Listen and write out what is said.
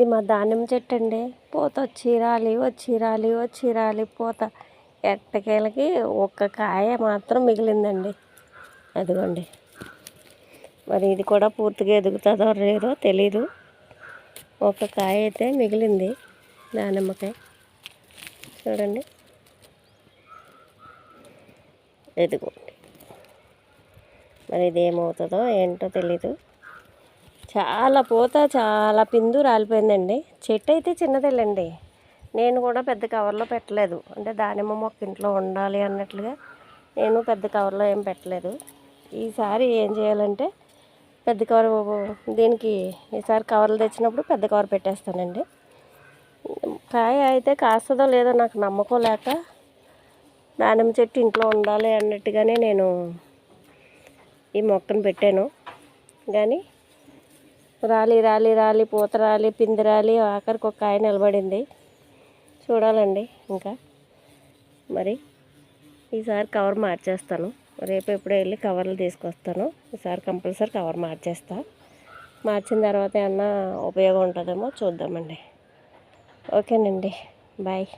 ఇది మా దానిమ్మ చెట్టు అండి. పూత వచ్చి రాలి వచ్చి రాలి వచ్చి రాలి పూత ఎట్టకేలకి ఒక్క కాయ మాత్రం మిగిలిందండి. అదిగోండి. మరి ఇది కూడా పూర్తిగా ఎదుగుతుందో లేదో తెలీదు. ఒక కాయ అయితే మిగిలింది దానిమ్మకాయ. చూడండి, ఎదుగుండి. మరి ఇది ఏమవుతుందో ఏంటో తెలీదు. చాలా పూత, చాలా పిందు రాలిపోయిందండి. చెట్టు అయితే చిన్నదేలేండి. నేను కూడా పెద్ద కవర్లో పెట్టలేదు. అంటే దానిమ్మ మొక్క ఇంట్లో ఉండాలి అన్నట్లుగా నేను పెద్ద కవర్లో ఏం పెట్టలేదు. ఈసారి ఏం చేయాలంటే పెద్ద కవర్ దీనికి ఈసారి కవర్లు తెచ్చినప్పుడు పెద్ద కవర్ పెట్టేస్తానండి. కాయ అయితే కాస్తుందో లేదో నాకు నమ్మకం లేక దానిమ్మ చెట్టు ఇంట్లో ఉండాలి అన్నట్టుగానే నేను ఈ మొక్కను పెట్టాను. కానీ రాలి రాలి రాలి పూత రాలి పిండి రాలి ఆఖరికి ఒక కాయ నిలబడింది. చూడాలండి ఇంకా. మరి ఈసారి కవర్ మార్చేస్తాను. రేపు ఎప్పుడో వెళ్ళి కవర్లు తీసుకొస్తాను. ఈసారి కంపల్సరీ కవర్ మార్చేస్తా. మార్చిన తర్వాత ఏమన్నా ఉపయోగం ఉంటుందేమో చూద్దామండి. ఓకేనండి, బాయ్.